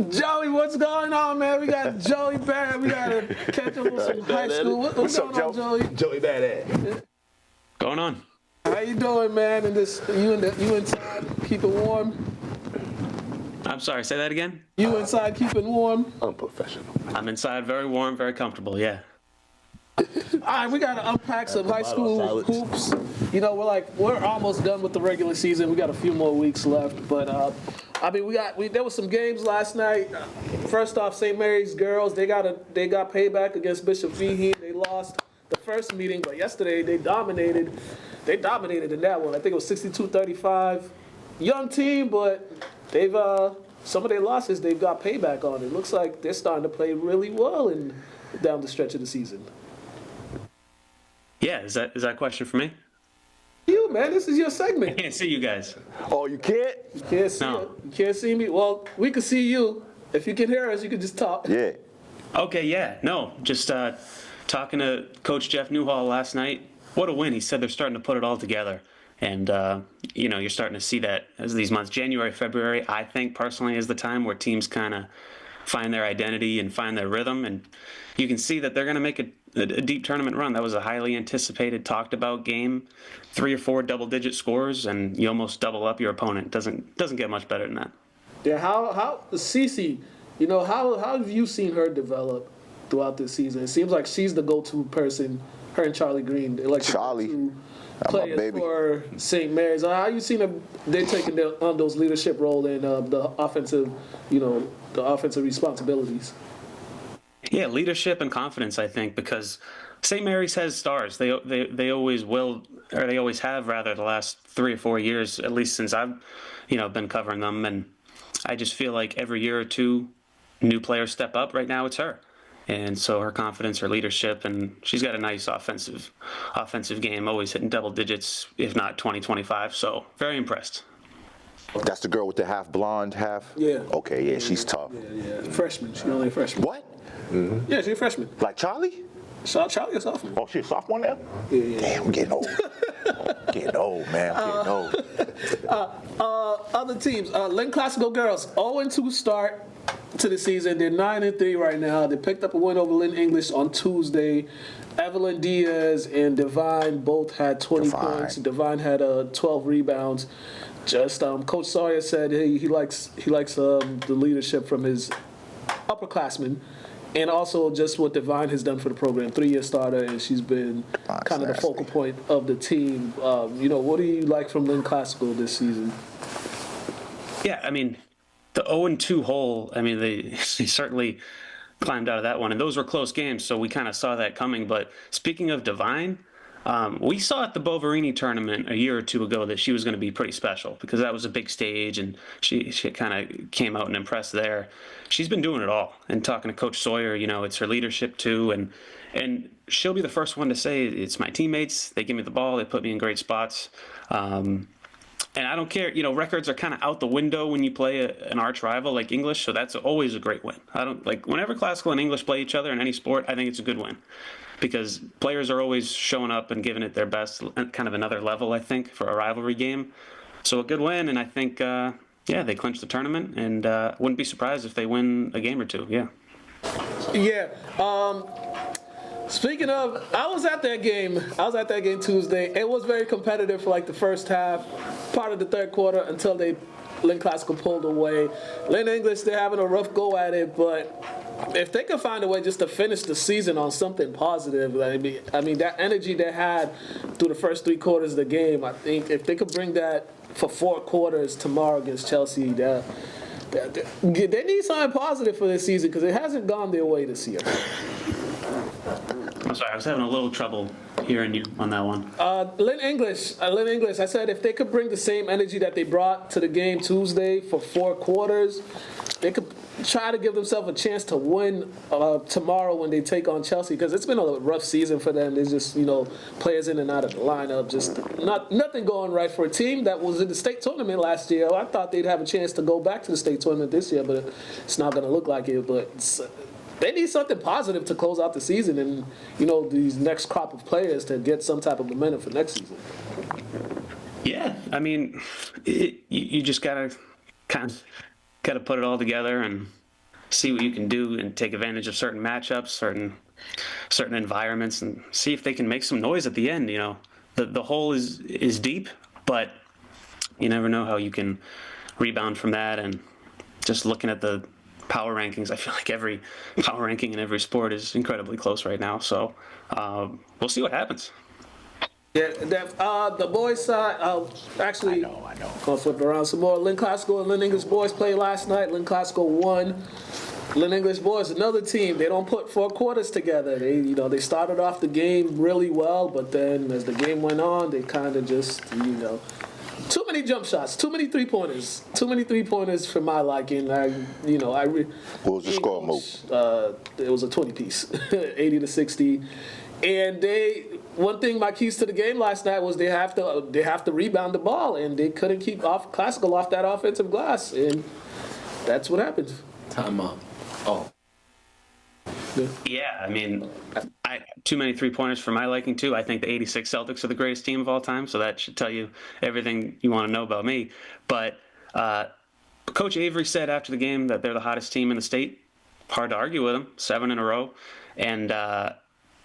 Joey, what's going on, man? We got Joey Barrett. We got to catch up with some high school. What's going on, Joey? Joey Barrett. Going on. How you doing, man? And you inside, keeping warm? I'm sorry, say that again? You inside, keeping warm? Unprofessional. I'm inside, very warm, very comfortable, yeah. All right, we got to unpack some high school hoops. You know, we're almost done with the regular season. We got a few more weeks left, but there was some games last night. First off, St. Mary's girls, they got payback against Bishop Fahey. They lost the first meeting, but yesterday they dominated. They dominated in that one. I think it was 62-35. Young team, but they've some of their losses they've got payback on. It looks like they're starting to play really well down the stretch of the season. Yeah, is that a question for me? You, man, this is your segment. I can't see you guys. Oh, you can't? You can't see it. You can't see me. Well, we can see you. If you can hear us, you can just talk. Yeah. Okay, yeah. No, just talking to Coach Jeff Newhall last night. What a win. He said they're starting to put it all together. And, you're starting to see that as these months. January, February, I think personally is the time where teams kind of find their identity and find their rhythm. And you can see that they're going to make a deep tournament run. That was a highly anticipated, talked about game. 3 or 4 double-digit scores, and you almost double up your opponent. Doesn't get much better than that. Yeah, how Cece, how have you seen her develop throughout this season? It seems like she's the go-to person, her and Charlie Green. They're like Charlie. The players for St. Mary's. How you seen them? They're taking on those leadership role and the offensive, the offensive responsibilities. Yeah, leadership and confidence, I think, because St. Mary's has stars. They always will, or they always have, rather, the last 3 or 4 years, at least since I've, been covering them. And I just feel like every year or two, new players step up. Right now, it's her. And so her confidence, her leadership, and she's got a nice offensive game, always hitting double digits, if not 20, 25. So very impressed. That's the girl with the half blonde, half? Yeah. Okay, yeah, she's tough. Yeah. Freshman. She's only a freshman. What? Mm-hmm. Yeah, she's a freshman. Like Charlie? Charlie a sophomore. Oh, she's a sophomore now? Yeah. Damn, I'm getting old. Getting old, man. I'm getting old. Other teams. Lynn Classical girls, 0-2 start to the season. They're 9-3 right now. They picked up a win over Lynn English on Tuesday. Evelyn Diaz and Divine both had 20 points. Divine had 12 rebounds. Just Coach Sawyer said he likes the leadership from his upperclassmen, and also just what Divine has done for the program. 3-year starter, and she's been kind of the focal point of the team. What do you like from Lynn Classical this season? Yeah, I mean, the 0-2 hole, they certainly climbed out of that one. And those were close games, so we kind of saw that coming. But speaking of Divine, we saw at the Boverini tournament a year or two ago that she was going to be pretty special because that was a big stage, and she kind of came out and impressed there. She's been doing it all. And talking to Coach Sawyer, it's her leadership too. And she'll be the first one to say, it's my teammates. They give me the ball. They put me in great spots. And I don't care, records are kind of out the window when you play an arch rival like English, so that's always a great win. Whenever Classical and English play each other in any sport, I think it's a good win because players are always showing up and giving it their best, kind of another level, I think, for a rivalry game. So a good win, and I think, they clinched the tournament, and wouldn't be surprised if they win a game or two, yeah. Yeah. Speaking of, I was at that game Tuesday. It was very competitive for the first half, part of the third quarter until Lynn Classical pulled away. Lynn English, they're having a rough go at it, but if they can find a way just to finish the season on something positive, that energy they had through the first 3 quarters of the game, I think if they could bring that for 4 quarters tomorrow against Chelsea, they need something positive for this season because it hasn't gone their way this year. I'm sorry, I was having a little trouble hearing you on that one. Lynn English, I said if they could bring the same energy that they brought to the game Tuesday for 4 quarters, they could try to give themselves a chance to win tomorrow when they take on Chelsea, because it's been a rough season for them. There's just, players in and out of the lineup, just nothing going right for a team that was in the state tournament last year. I thought they'd have a chance to go back to the state tournament this year, but it's not going to look like it. But they need something positive to close out the season and, these next crop of players to get some type of momentum for next season. Yeah, you just gotta put it all together, and see what you can do and take advantage of certain matchups, certain environments, and see if they can make some noise at the end. You know, the hole is deep, but you never know how you can rebound from that. And just looking at the power rankings, I feel like every power ranking in every sport is incredibly close right now. So we'll see what happens. Yeah, the boys side, actually, I know. Gonna flip it around some more. Lynn Classical and Lynn English boys played last night. Lynn Classical won. Lynn English boys, another team. They don't put 4 quarters together. They started off the game really well, but then as the game went on, they kind of just, too many jump shots, too many 3-pointers, for my liking. What was the score, Mo? It was a 20-piece, 80-60. And one thing, my keys to the game last night was they have to rebound the ball, and they couldn't keep Classical off that offensive glass, and that's what happened. Timeout. Oh. Yeah, I mean, too many 3-pointers for my liking too. I think the '86 Celtics are the greatest team of all time, so that should tell you everything you want to know about me. But Coach Avery said after the game that they're the hottest team in the state. Hard to argue with them. 7 in a row, and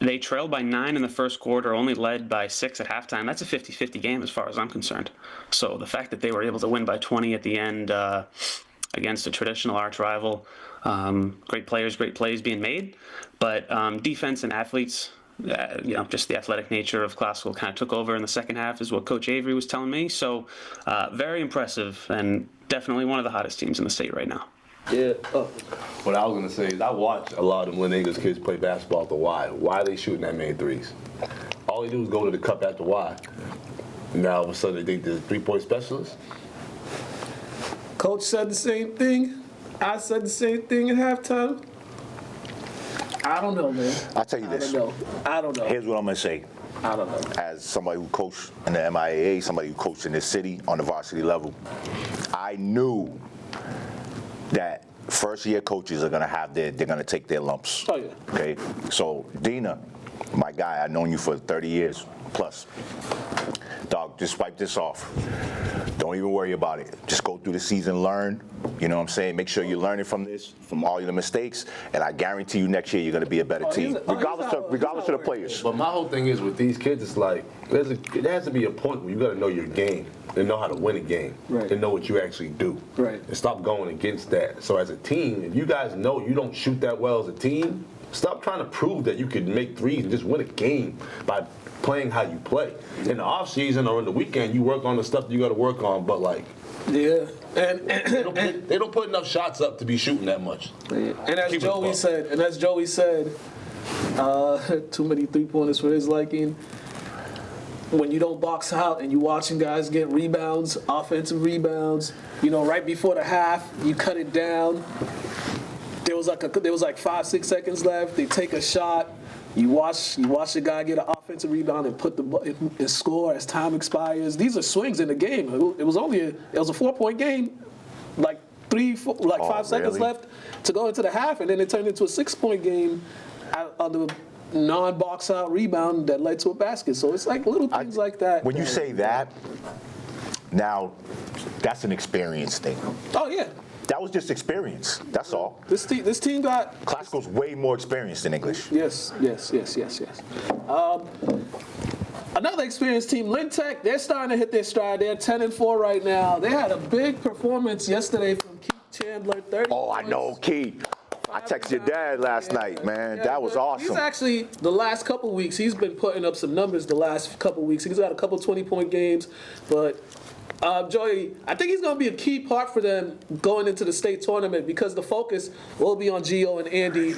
they trailed by 9 in the first quarter, only led by 6 at halftime. That's a 50-50 game as far as I'm concerned. So the fact that they were able to win by 20 at the end against a traditional arch rival, great players, great plays being made, but defense and athletes, just the athletic nature of Classical kind of took over in the second half is what Coach Avery was telling me. So very impressive and definitely one of the hottest teams in the state right now. Yeah. What I was going to say is I watch a lot of them Lynn English kids play basketball at the Y. Why are they shooting that many threes? All they do is go to the cup at the Y. Now all of a sudden they think they're 3-point specialists? Coach said the same thing. I said the same thing at halftime. I don't know, man. I'll tell you this. I don't know. Here's what I'm going to say. I don't know. As somebody who coached in the MIAA, somebody who coached in this city on the varsity level, I knew that first-year coaches are they're gonna take their lumps. Oh, yeah. Okay? So, Dina, my guy, I've known you for 30 years plus. Dog, just wipe this off. Don't even worry about it. Just go through the season, learn. You know what I'm saying? Make sure you're learning from this, from all your mistakes, and I guarantee you next year you're gonna be a better team, regardless of the players. But my whole thing is with these kids, it's like there has to be a point where you got to know your game and know how to win a game and know what you actually do. Right. And stop going against that. So as a team, if you guys know you don't shoot that well as a team, stop trying to prove that you can make threes and just win a game by playing how you play. In the off season or in the weekend, you work on the stuff that you got to work on. But like, Yeah. they don't put enough shots up to be shooting that much. And as Joey said, too many 3-pointers for his liking. When you don't box out and you watching guys get rebounds, offensive rebounds, right before the half, you cut it down. There was like 5-6 seconds left. They take a shot. You watch the guy get an offensive rebound and put and score as time expires. These are swings in the game. It was a 4-point game, like 5 seconds left to go into the half, and then it turned into a 6-point game on the non-box out rebound that led to a basket. So it's like little things like that. When you say that, now that's an experience thing. Oh yeah. That was just experience. That's all. This team got Classical's way more experienced than English. Yes. Another experienced team, Lynn Tech. They're starting to hit their stride. They're 10-4 right now. They had a big performance yesterday from Keith Chandler. 30 Oh, I points. know, Keith. I texted your dad last night, man. Yeah, that was awesome. He's actually, the last couple of weeks, he's been putting up some numbers the last couple of weeks. He's got a couple 20-point games. But, Joey, I think he's going to be a key part for them going into the state tournament because the focus will be on Gio and Andy.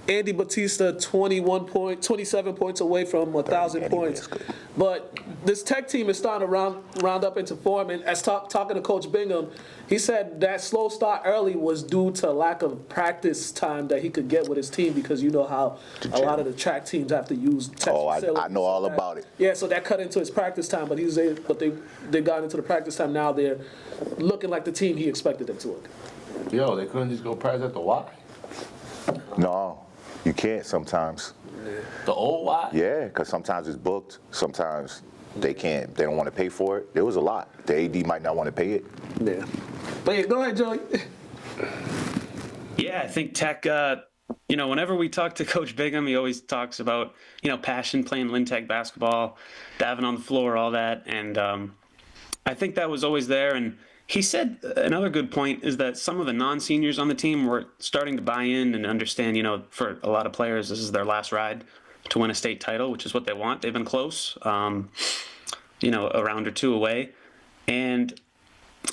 Andy Batista, 27 points away from 1,000 points. But this Tech team is starting to round up into form. And as talking to Coach Bingham, he said that slow start early was due to lack of practice time that he could get with his team because you know how a lot of the track teams have to use Tech facilities. I know all about it. Yeah, so that cut into his practice time. But they got into the practice time now. They're looking like the team he expected them to look. Yo, they couldn't just go practice at the Y? No. You can't sometimes. The old Y? Yeah, because sometimes it's booked. Sometimes they can't. They don't want to pay for it. There was a lot. The AD might not want to pay it. Yeah. But yeah, go ahead, Joey. Yeah, I think Tech, whenever we talk to Coach Bigham, he always talks about, passion, playing Lynn Tech basketball, diving on the floor, all that. And I think that was always there. And he said another good point is that some of the non-seniors on the team were starting to buy in and understand, for a lot of players, this is their last ride to win a state title, which is what they want. They've been close, a round or two away. And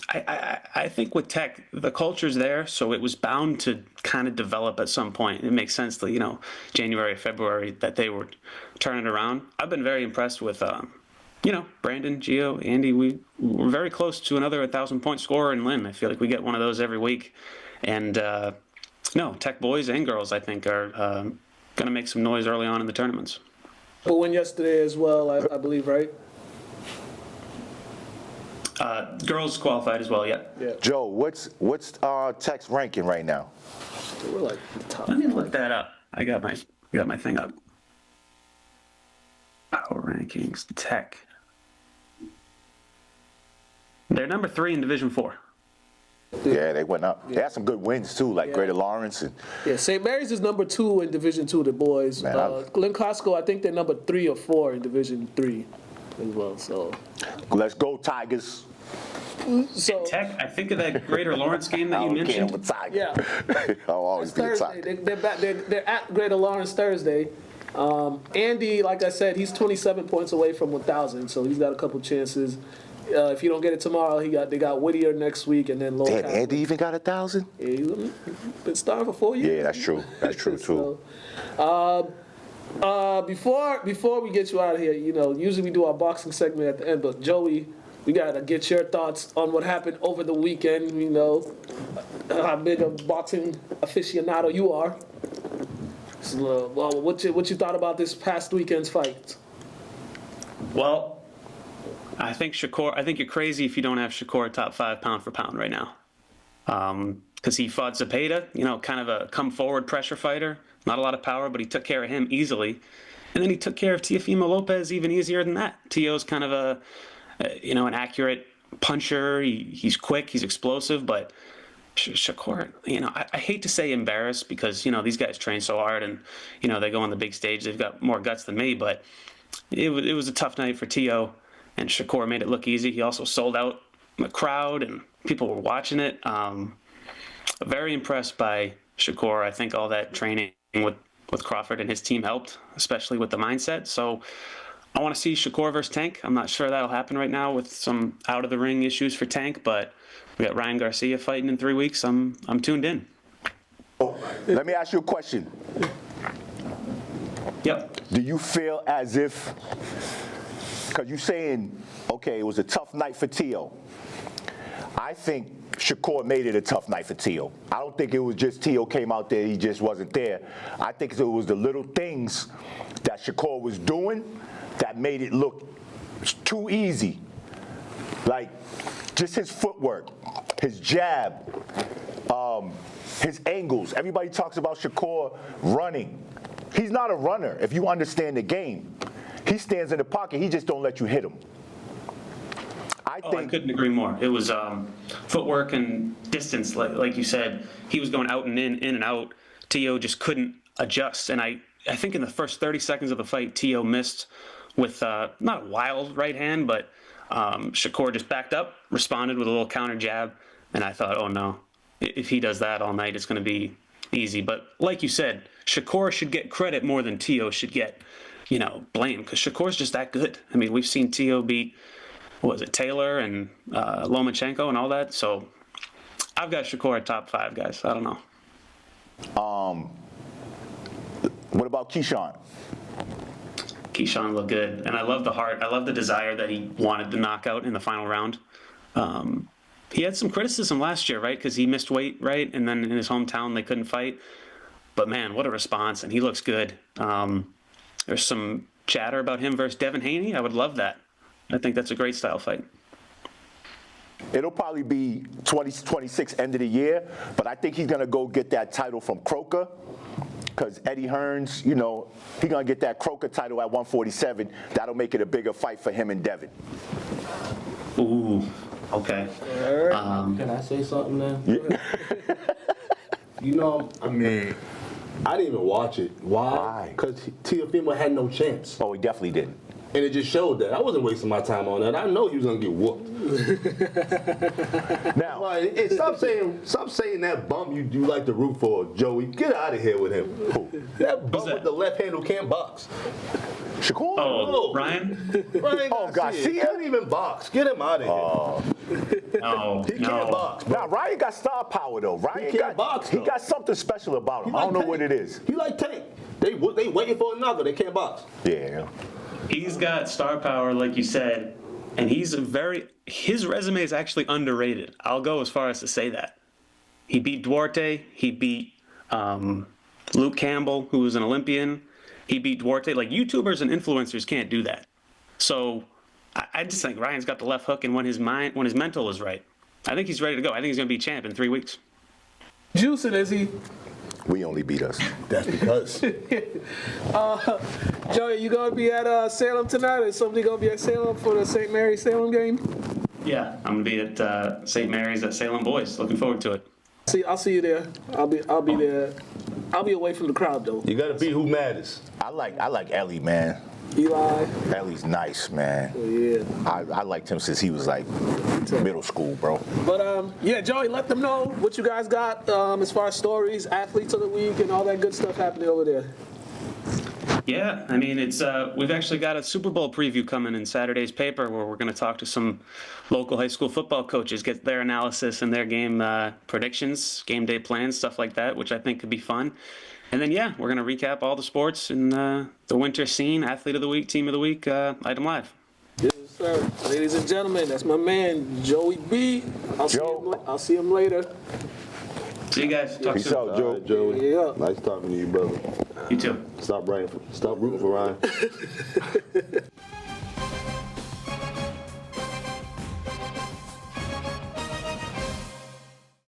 I think with Tech, the culture's there, so it was bound to kind of develop at some point. It makes sense that, January, February, that they were turning around. I've been very impressed with, Brandon, Gio, Andy. We're very close to another 1,000-point scorer in Lynn. I feel like we get one of those every week. And, Tech boys and girls, I think, are going to make some noise early on in the tournaments. Who won yesterday as well, I believe, right? Girls qualified as well, yeah. Joe, what's Tech's ranking right now? We're like the top. Let me look that up. I got my thing up. Power rankings, Tech. They're number 3 in Division 4. Yeah, they went up. They had some good wins too, like Greater Lawrence. And Yeah, St. Mary's is number 2 in Division 2, the boys. Man, Glen Costco, I think they're number 3 or 4 in Division 3 as well. So let's go Tigers. Tech, I think of that Greater Lawrence game that you I don't care, I'm a mentioned. Tiger. Yeah. I'll always be a Thursday. Tiger. They're at Greater Lawrence Thursday. Andy, like I said, he's 27 points away from 1,000, so he's got a couple chances. If you don't get it tomorrow, they got Whittier next week, and then Lowell. Damn, Catholic. Andy even got 1,000? Yeah, he's been starting for 4 years. Yeah, that's true. That's true too. Before we get you out of here, usually we do our boxing segment at the end, but Joey, we gotta get your thoughts on what happened over the weekend. How big a boxing aficionado you are. So, what you thought about this past weekend's fight? Well, I think you're crazy if you don't have Shakur top 5 pound for pound right now. Because he fought Zepeda, kind of a come forward pressure fighter. Not a lot of power, but he took care of him easily. And then he took care of Teofimo Lopez even easier than that. Tio's kind of an accurate puncher. He's quick, he's explosive, but Shakur, I hate to say embarrassed because, these guys train so hard and, they go on the big stage. They've got more guts than me, but it was a tough night for Tio, and Shakur made it look easy. He also sold out the crowd and people were watching it. Very impressed by Shakur. I think all that training with Crawford and his team helped, especially with the mindset. So I want to see Shakur versus Tank. I'm not sure that'll happen right now with some out of the ring issues for Tank, but we got Ryan Garcia fighting in 3 weeks. I'm tuned in. Let me ask you a question. Yep. Do you feel as if, because you're saying, okay, it was a tough night for Tio. I think Shakur made it a tough night for Tio. I don't think it was just Tio came out there, he just wasn't there. I think it was the little things that Shakur was doing that made it look too easy. Like, just his footwork, his jab, his angles. Everybody talks about Shakur running. He's not a runner if you understand the game. He stands in the pocket, he just don't let you hit him. I couldn't agree more. It was footwork and distance, like you said. He was going out and in and out. Tio just couldn't adjust. And I think in the first 30 seconds of the fight, Tio missed with not a wild right hand, but Shakur just backed up, responded with a little counter jab, and I thought, oh no, if he does that all night, it's going to be easy. But like you said, Shakur should get credit more than Tio should get, blame, because Shakur's just that good. I mean, we've seen Tio beat, Taylor and Lomachenko and all that. So I've got Shakur at top 5, guys. I don't know. What about Keyshawn? Keyshawn looked good, and I love the heart. I love the desire that he wanted the knockout in the final round. He had some criticism last year, right? Because he missed weight, right? And then in his hometown, they couldn't fight. But man, what a response, and he looks good. There's some chatter about him versus Devin Haney. I would love that. I think that's a great style fight. It'll probably be 2026 end of the year, but I think he's going to go get that title from Croker because Eddie Hearns, he's going to get that Croker title at 147. That'll make it a bigger fight for him and Devin. Ooh, okay. Can I say something now? You know, I mean, I didn't even watch it. Why? Why? Because Tiafimo had no chance. Oh, he definitely didn't. And it just showed that. I wasn't wasting my time on that. I know he was going to get whooped. Now, Like, hey, stop saying that bum you like to root for, Joey. Get out of here with him. That bum that? with the left hand who can't box. Shakur? Oh, Ryan? Ryan Oh, Garcia. He can't even box. Get him out of here. No, He can't box, bro. Now, Ryan got star power, though. Ryan can't box, He though. got something special about him. I don't know what it is. He like Tank. They waiting for a knocker. They can't box. Yeah. He's got star power, like you said, and his resume is actually underrated. I'll go as far as to say that. He beat Duarte. He beat Luke Campbell, who was an Olympian. He beat Duarte. Like, YouTubers and influencers can't do that. So I just think Ryan's got the left hook, and when his mental is right, I think he's ready to go. I think he's going to be champ in 3 weeks. Juicing, is he? We only beat us. That's because. Joey, you gonna be at Salem tonight? Is somebody gonna be at Salem for the St. Mary's Salem game? Yeah, I'm going to be at St. Mary's at Salem Boys. Looking forward to it. I'll see you there. I'll be there. I'll be away from the crowd though. You got to be who matters. I like Ellie, man. Eli. Ellie's nice, man. Oh, yeah. I liked him since he was like middle school, bro. But yeah, Joey, let them know what you guys got as far as stories, athletes of the week, and all that good stuff happening over there. Yeah, I mean, it's we've actually got a Super Bowl preview coming in Saturday's paper where we're going to talk to some local high school football coaches, get their analysis and their game predictions, game day plans, stuff like that, which I think could be fun. And then, yeah, we're going to recap all the sports in the winter scene, athlete of the week, team of the week, item live. Yes, sir. Ladies and gentlemen, that's my man, Joey B. I'll see him later. See you guys. Talk Peace soon. out, Joey. Yeah. Nice talking to you, brother. You too. Stop rooting for Ryan.